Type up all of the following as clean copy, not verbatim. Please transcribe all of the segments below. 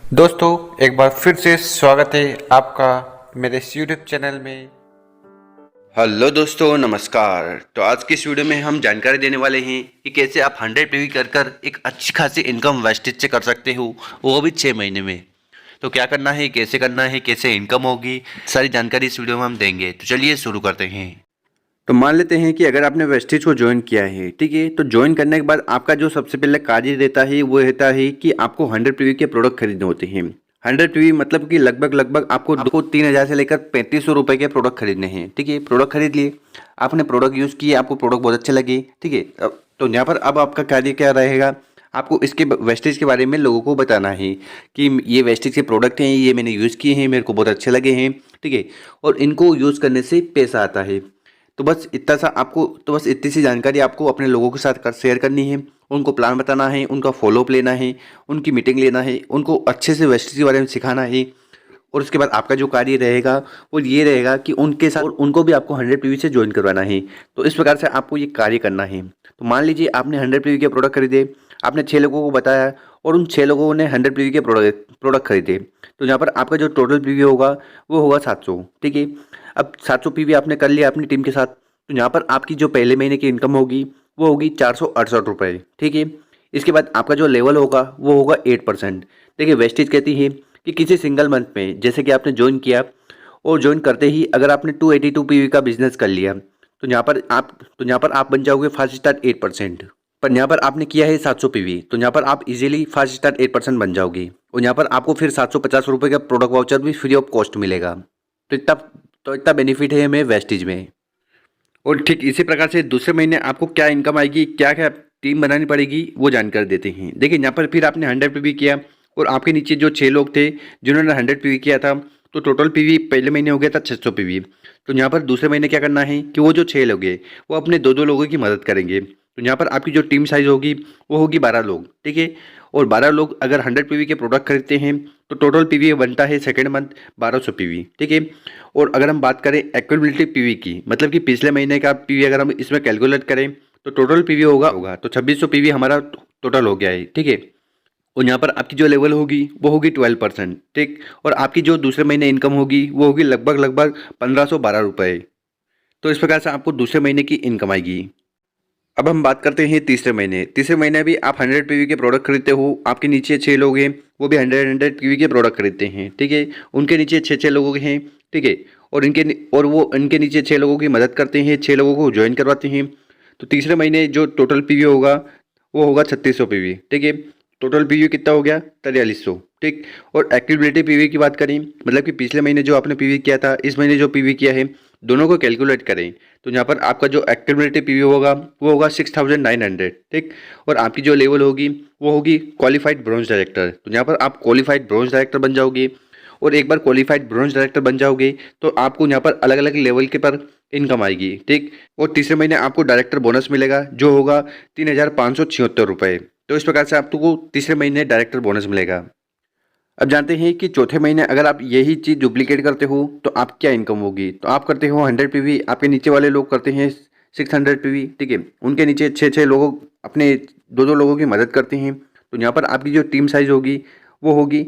दोस्तों, एक बार फिर से स्वागत है आपका मेरे इस यूट्यूब चैनल में। हेलो दोस्तों, नमस्कार। तो आज की इस वीडियो में हम जानकारी देने वाले हैं कि कैसे आप 100 पीवी कर कर एक अच्छी खासी इनकम वेस्टेज से कर सकते हो, वो भी 6 महीने में। तो क्या करना है, कैसे करना है, कैसे इनकम होगी, सारी जानकारी इस वीडियो में हम देंगे। तो चलिए शुरू करते हैं। तो मान लेते हैं कि अगर आपने वेस्टेज को ज्वाइन किया है, ठीक है। तो ज्वाइन करने के बाद आपका जो सबसे पहले कार्य रहता है वो रहता है कि आपको 100 पीवी के प्रोडक्ट खरीदने होते हैं। 100 पीवी मतलब कि लगभग आपको 3,000 से लेकर 3,500 रुपए के प्रोडक्ट खरीदने हैं, ठीक है। प्रोडक्ट खरीद लिए, आपने प्रोडक्ट यूज़ किए, आपको प्रोडक्ट बहुत अच्छे लगे, ठीक है। तो यहाँ पर अब आपका कार्य क्या रहेगा, आपको इसके वेस्टेज के बारे में लोगों को बताना है कि ये वेस्टेज के प्रोडक्ट हैं, ये मैंने यूज़ किए हैं, मेरे को बहुत अच्छे लगे हैं, ठीक है। और इनको यूज़ करने से पैसा आता है। तो बस इतना सा आपको, तो बस इतनी सी जानकारी आपको अपने लोगों के साथ शेयर करनी है, उनको प्लान बताना है, उनका फॉलोअप लेना है, उनकी मीटिंग लेना है, उनको अच्छे से वेस्टेज के बारे में सिखाना है। और उसके बाद आपका जो कार्य रहेगा वो ये रहेगा कि उनके साथ, और उनको भी आपको 100 पीवी से ज्वाइन करवाना है। तो इस प्रकार से आपको ये कार्य करना है। तो मान लीजिए आपने 100 पीवी के प्रोडक्ट खरीदे, आपने 6 लोगों को बताया और उन 6 लोगों ने 100 पीवी के प्रोडक्ट खरीदे। तो यहाँ पर आपका जो टोटल पीवी होगा वो होगा 700, ठीक है। अब 700 पीवी आपने कर लिया अपनी टीम के साथ। तो यहाँ पर आपकी जो पहले महीने की इनकम होगी वो होगी 468 रुपये, ठीक है। इसके बाद आपका जो लेवल होगा वो होगा 8%। देखिए, वेस्टेज कहती है कि किसी सिंगल मंथ में, जैसे कि आपने ज्वाइन किया और ज्वाइन करते ही अगर आपने 282 पीवी का बिजनेस कर लिया, तो यहाँ पर आप बन जाओगे फास्ट स्टार्ट 8%। पर यहाँ पर आपने किया है 700 पीवी, तो यहाँ पर आप इजीली फास्ट स्टार्ट 8% बन जाओगे। और यहाँ पर आपको फिर 750 रुपये का प्रोडक्ट वाउचर भी फ्री ऑफ कॉस्ट मिलेगा। तो इतना तो इतना बेनिफिट है हमें वेस्टेज में। और ठीक इसी प्रकार से दूसरे महीने आपको क्या इनकम आएगी, क्या क्या टीम बनानी पड़ेगी, वो जानकारी देते हैं। देखिए, यहाँ पर फिर आपने 100 पीवी किया और आपके नीचे जो 6 लोग थे जिन्होंने 100 पीवी किया था, तो टोटल पीवी पहले महीने हो गया था 600 पीवी। तो यहाँ पर दूसरे महीने क्या करना है कि वो जो 6 लोग हैं वो अपने दो दो लोगों की मदद करेंगे। तो यहाँ पर आपकी जो टीम साइज होगी वो होगी 12 लोग, ठीक है। और 12 लोग अगर 100 पीवी के प्रोडक्ट खरीदते हैं तो टोटल पीवी बनता है सेकेंड मंथ 1200 पीवी, ठीक है। और अगर हम बात करें एक्यूमुलेटिव पीवी की, मतलब कि पिछले महीने का पीवी अगर हम इसमें कैलकुलेट करें तो टोटल पीवी होगा तो 2600 पीवी हमारा टोटल हो गया है, ठीक है। और यहाँ पर आपकी जो लेवल होगी वो होगी 12%, ठीक। और आपकी जो दूसरे महीने इनकम होगी वो होगी लगभग 1512 रुपये। तो इस प्रकार से आपको दूसरे महीने की इनकम आएगी। अब हम बात करते हैं तीसरे महीने। तीसरे महीने भी आप 100 पीवी के प्रोडक्ट खरीदते हो, आपके नीचे 6 लोग हैं वो भी 100 पीवी के प्रोडक्ट खरीदते हैं, ठीक है। उनके नीचे 6 लोगों के हैं, ठीक है। और वो इनके नीचे 6 लोगों की मदद करते हैं, 6 लोगों को ज्वाइन करवाते हैं। तो तीसरे महीने जो टोटल पीवी होगा वो होगा 3600 पीवी, ठीक है। टोटल पीवी कितना हो गया, 4300, ठीक। और एक्टिविटी पीवी की बात करें, मतलब कि पिछले महीने जो आपने पीवी किया था, इस महीने जो पीवी किया है, दोनों को कैलकुलेट करें तो यहाँ पर आपका जो एक्टिविटी पीवी होगा वो होगा 6900, ठीक। और आपकी जो लेवल होगी वो होगी क्वालिफाइड ब्रॉन्ज डायरेक्टर। तो यहाँ पर आप क्वालिफाइड ब्रॉन्ज डायरेक्टर बन जाओगे। और एक बार क्वालिफाइड ब्रॉन्ज डायरेक्टर बन जाओगे तो आपको यहाँ पर अलग अलग लेवल के पर इनकम आएगी, ठीक। और तीसरे महीने आपको डायरेक्टर बोनस मिलेगा जो होगा 3,576 रुपये। तो इस प्रकार से आपको तीसरे महीने डायरेक्टर बोनस मिलेगा। अब जानते हैं कि चौथे महीने अगर आप यही चीज़ डुप्लीकेट करते हो तो आप क्या इनकम होगी। तो आप करते हो 100 पीवी, आपके नीचे वाले लोग करते हैं 600 पीवी, ठीक है। उनके नीचे 6 लोगों अपने दो दो लोगों की मदद करते हैं। तो यहाँ पर आपकी जो टीम साइज होगी वो होगी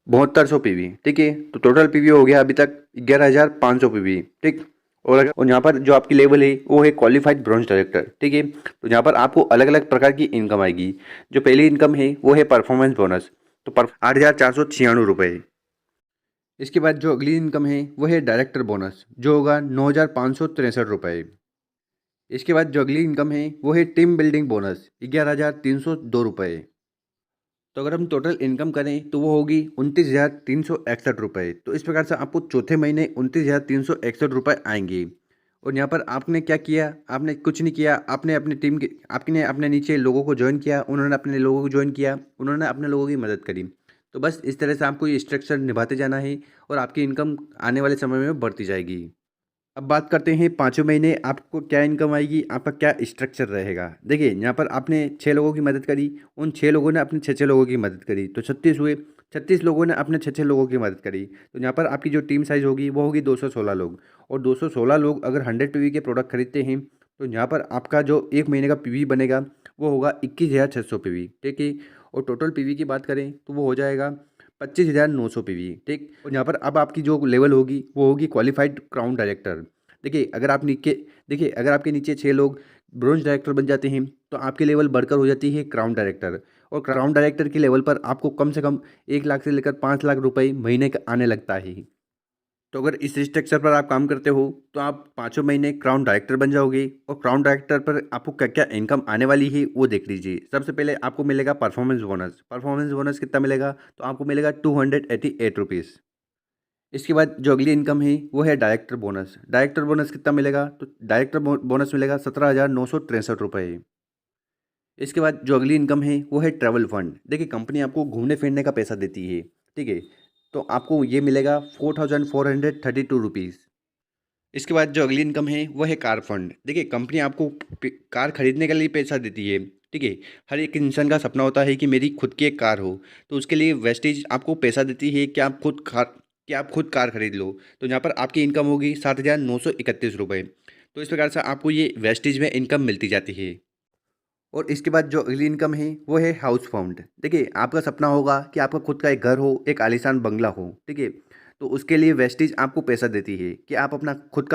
7200 पीवी, ठीक है। तो टोटल पीवी हो गया अभी तक 11,500 पीवी, ठीक। और यहाँ पर जो आपकी लेवल है वो है क्वालिफाइड ब्रॉन्ज डायरेक्टर, ठीक है। तो यहाँ पर आपको अलग अलग प्रकार की इनकम आएगी। जो पहली इनकम है वो है परफॉर्मेंस बोनस, तो 8,496 रुपये। इसके बाद जो अगली इनकम है वो है डायरेक्टर बोनस जो होगा 9,563 रुपये। इसके बाद जो अगली इनकम है वो है टीम बिल्डिंग बोनस 11,302 रुपये। तो अगर हम टोटल इनकम करें तो वो होगी 29,361 रुपये। तो इस प्रकार से आपको चौथे महीने 29,361 रुपये आएंगे। और यहाँ पर आपने क्या किया, आपने कुछ नहीं किया, आपने अपनी टीम के आपने अपने नीचे लोगों को ज्वाइन किया, उन्होंने अपने लोगों को ज्वाइन किया, उन्होंने अपने लोगों की मदद करी। तो बस इस तरह से आपको ये स्ट्रक्चर निभाते जाना है और आपकी इनकम आने वाले समय में बढ़ती जाएगी। अब बात करते हैं पाँचवें महीने आपको क्या इनकम आएगी, आपका क्या स्ट्रक्चर रहेगा। देखिए, यहाँ पर आपने 6 लोगों की मदद करी, उन 6 लोगों ने अपने 6 लोगों की मदद करी, तो 36 हुए। 36 लोगों ने अपने 6 लोगों की मदद करी। तो यहाँ पर आपकी जो टीम साइज़ होगी वो होगी 216 लोग। और 216 लोग अगर 100 पीवी के प्रोडक्ट खरीदते हैं तो यहाँ पर आपका जो एक महीने का पीवी बनेगा वो होगा 21,600 पीवी, ठीक है। और टोटल पीवी की बात करें तो वो हो जाएगा 25,900 पीवी, ठीक। और यहाँ पर अब आपकी जो लेवल होगी वो होगी क्वालिफाइड क्राउन डायरेक्टर। देखिए अगर आपके नीचे 6 लोग ब्रोंज डायरेक्टर बन जाते हैं तो आपकी लेवल बढ़कर हो जाती है क्राउन डायरेक्टर। और क्राउन डायरेक्टर की लेवल पर आपको कम से कम 1 लाख से लेकर 5 लाख रुपए महीने का आने लगता है। तो अगर इस स्ट्रक्चर पर आप काम करते हो तो आप पाँचों महीने क्राउन डायरेक्टर बन जाओगे। और क्राउन डायरेक्टर पर आपको क्या क्या इनकम आने वाली है वो देख लीजिए। सबसे पहले आपको मिलेगा परफॉर्मेंस बोनस। परफॉर्मेंस बोनस कितना मिलेगा? तो आपको मिलेगा 288 रुपीज़। इसके बाद जो अगली इनकम है वो है डायरेक्टर बोनस। डायरेक्टर बोनस कितना मिलेगा? तो डायरेक्टर बोनस मिलेगा 17,963 रुपये। इसके बाद जो अगली इनकम है वो है ट्रैवल फंड। देखिए कंपनी आपको घूमने फिरने का पैसा देती है, ठीक है। तो आपको ये मिलेगा 4,432 रुपीज़। इसके बाद जो अगली इनकम है वो है कार फंड। देखिए कंपनी आपको कार खरीदने के लिए पैसा देती है, ठीक है। हर एक इंसान का सपना होता है कि मेरी खुद की एक कार हो, तो उसके लिए वेस्टेज आपको पैसा देती है कि आप खुद कार खरीद लो। तो यहाँ पर आपकी इनकम होगी 7,931 रुपये। तो इस प्रकार से आपको ये वेस्टेज में इनकम मिलती जाती है। और इसके बाद जो अगली इनकम है वो है हाउस फंड। देखिए आपका सपना होगा कि आपका खुद का एक घर हो, एक आलीशान बंगला हो, ठीक है। तो उसके लिए वेस्टेज आपको पैसा देती है कि आप अपना खुद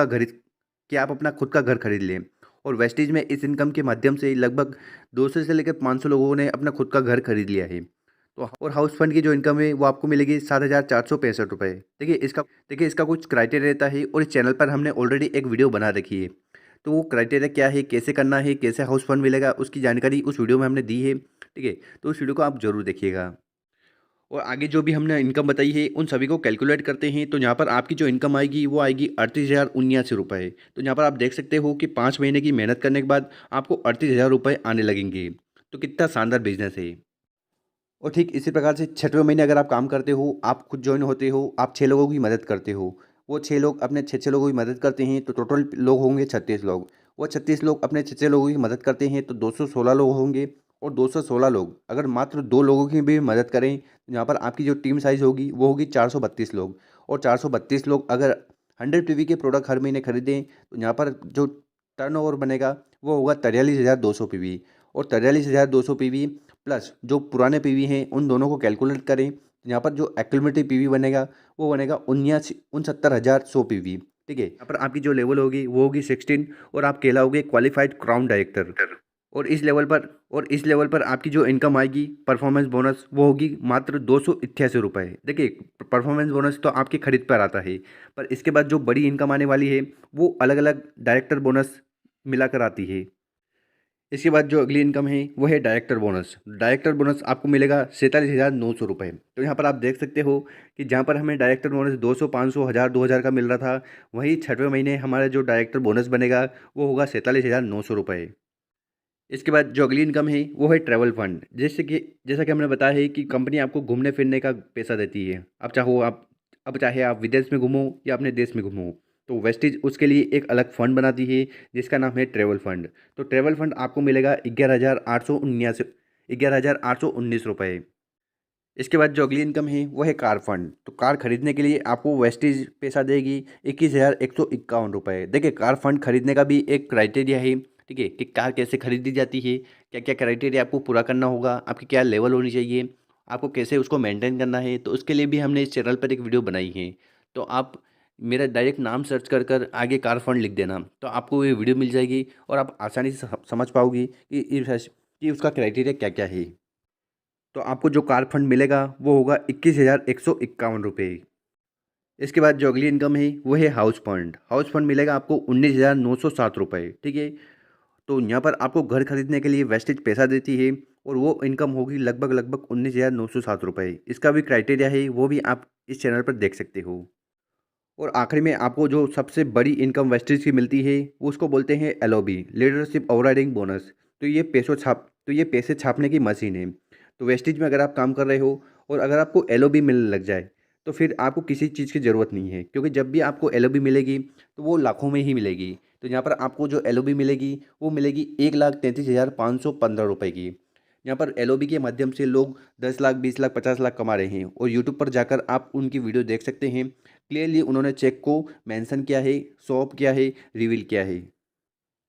का घर खरीद लें। और वेस्टेज में इस इनकम के माध्यम से लगभग 200 से लेकर 500 लोगों ने अपना खुद का घर खरीद लिया है। तो और हाउस फंड की जो इनकम है वो आपको मिलेगी 7,465 रुपये। देखिए इसका कुछ क्राइटेरिया रहता है और इस चैनल पर हमने ऑलरेडी एक वीडियो बना रखी है। तो वो क्राइटेरिया क्या है, कैसे करना है, कैसे हाउस फंड मिलेगा, उसकी जानकारी उस वीडियो में हमने दी है, ठीक है। तो उस वीडियो को आप जरूर देखिएगा। और आगे जो भी हमने इनकम बताई है उन सभी को कैलकुलेट करते हैं तो यहाँ पर आपकी जो इनकम आएगी वो आएगी 38,079 रुपये। तो यहाँ पर आप देख सकते हो कि 5 महीने की मेहनत करने के बाद आपको 38,000 रुपये आने लगेंगे। तो कितना शानदार बिजनेस है। और ठीक इसी प्रकार से 6वें महीने अगर आप काम करते हो, आप खुद ज्वाइन होते हो, आप 6 लोगों की मदद करते हो, वो 6 लोग अपने 6 लोगों की मदद करते हैं तो टोटल लोग होंगे 36 लोग। वो 36 लोग अपने 6 लोगों की मदद करते हैं तो 216 लोग होंगे। और 216 लोग अगर मात्र 2 लोगों की भी मदद करें तो यहाँ पर आपकी जो टीम साइज़ होगी वो होगी 432 लोग। और 432 लोग अगर 100 पीवी के प्रोडक्ट हर महीने खरीदें तो यहाँ पर जो टर्नओवर बनेगा वो होगा 43,200 पीवी। और 43,200 पीवी प्लस जो पुराने पीवी हैं उन दोनों को कैलकुलेट करें तो यहाँ पर जो एक्यूमुलेटिव पीवी बनेगा वो बनेगा 69,100 पीवी, ठीक है। यहाँ पर आपकी जो लेवल होगी वो होगी 16 और आप कहलाओगे क्वालिफाइड क्राउन डायरेक्टर। और इस लेवल पर आपकी जो इनकम आएगी परफॉर्मेंस बोनस वो होगी मात्र 288 रुपये। देखिए परफॉर्मेंस बोनस तो आपकी खरीद पर आता है, पर इसके बाद जो बड़ी इनकम आने वाली है वो अलग अलग डायरेक्टर बोनस मिलाकर आती है। इसके बाद जो अगली इनकम है वो है डायरेक्टर बोनस। डायरेक्टर बोनस आपको मिलेगा 47,900 रुपये। तो यहाँ पर आप देख सकते हो कि जहाँ पर हमें डायरेक्टर बोनस 200, 500, 1000, 2000 का मिल रहा था, वहीं 6वें महीने हमारा जो डायरेक्टर बोनस बनेगा वो होगा 47,900 रुपये। इसके बाद जो अगली इनकम है वो है ट्रैवल फंड। जैसा कि हमने बताया है कि कंपनी आपको घूमने फिरने का पैसा देती है। अब चाहे आप विदेश में घूमो या अपने देश में घूमो, तो वेस्टेज उसके लिए एक अलग फंड बनाती है जिसका नाम है ट्रैवल फंड। तो ट्रैवल फंड आपको मिलेगा 11,819 रुपये। इसके बाद जो अगली इनकम है वो है कार फंड। तो कार खरीदने के लिए आपको वेस्टेज पैसा देगी 21,151 रुपये। देखिए कार फंड खरीदने का भी एक क्राइटेरिया है, ठीक है, कि कार कैसे खरीदी जाती है, क्या क्या क्राइटेरिया आपको पूरा करना होगा, आपकी क्या लेवल होनी चाहिए, आपको कैसे उसको मेंटेन करना है। तो उसके लिए भी हमने इस चैनल पर एक वीडियो बनाई है। तो आप मेरा डायरेक्ट नाम सर्च कर आगे कार फंड लिख देना तो आपको ये वीडियो मिल जाएगी और आप आसानी से समझ पाओगी कि उसका क्राइटेरिया क्या क्या है। तो आपको जो कार फंड मिलेगा वो होगा 21,151 रुपये। इसके बाद जो अगली इनकम है वो है हाउस फंड। हाउस फंड मिलेगा आपको 19,907 रुपये, ठीक है। तो यहाँ पर आपको घर खरीदने के लिए वेस्टेज पैसा देती है और वो इनकम होगी लगभग 19,907 रुपये। इसका भी क्राइटेरिया है, वो भी आप इस चैनल पर देख सकते हो। और आखिरी में आपको जो सबसे बड़ी इनकम वेस्टेज की मिलती है वो उसको बोलते हैं LOB, लीडरशिप ओवरराइडिंग बोनस। तो ये पैसे छापने की मशीन है। तो वेस्टेज में अगर आप काम कर रहे हो और अगर आपको LOB मिलने लग जाए तो फिर आपको किसी चीज़ की ज़रूरत नहीं है, क्योंकि जब भी आपको LOB मिलेगी तो वो लाखों में ही मिलेगी। तो यहाँ पर आपको जो LOB मिलेगी वो मिलेगी 1,33,515 रुपये की। यहाँ पर LOB के माध्यम से लोग 10 लाख, 20 लाख, 50 लाख कमा रहे हैं और यूट्यूब पर जाकर आप उनकी वीडियो देख सकते हैं। क्लियरली उन्होंने चेक को मेंशन किया है, शॉप किया है, रिवील किया है।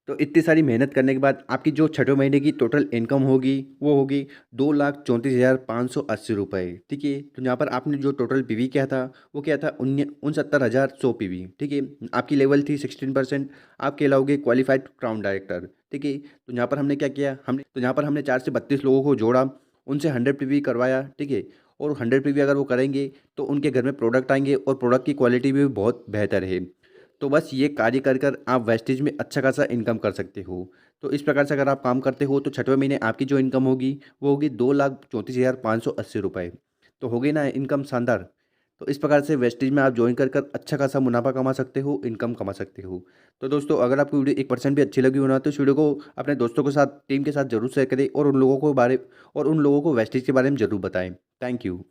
तो इतनी सारी मेहनत करने के बाद आपकी जो छठवें महीने की टोटल इनकम होगी वो होगी 2,34,580 रुपये। ठीक है, तो यहाँ पर आपने जो टोटल पीवी किया था वो क्या था 69,100 पीवी। ठीक है, आपकी लेवल थी 16%। आप कहलाओगे क्वालिफाइड क्राउन डायरेक्टर। ठीक है, तो यहाँ पर हमने क्या किया, हमने 4 से 32 लोगों को जोड़ा, उनसे 100 पीवी करवाया। ठीक है, और 100 पीवी अगर वो करेंगे तो उनके घर में प्रोडक्ट आएंगे और प्रोडक्ट की क्वालिटी भी बहुत बेहतर है। तो बस ये कार्य कर कर आप वेस्टेज में अच्छा खासा इनकम कर सकते हो। तो इस प्रकार से अगर आप काम करते हो तो छठवें महीने आपकी जो इनकम होगी वो होगी 2,34,580 रुपये। तो हो गई ना इनकम शानदार। तो इस प्रकार से वेस्टेज में आप ज्वाइन कर कर अच्छा खासा मुनाफा कमा सकते हो, इनकम कमा सकते हो। तो दोस्तों अगर आपको वीडियो 1% भी अच्छी लगी हो ना तो इस वीडियो को अपने दोस्तों के साथ, टीम के साथ जरूर शेयर करें और उन लोगों को वेस्टेज के बारे में जरूर बताएं। Thank you.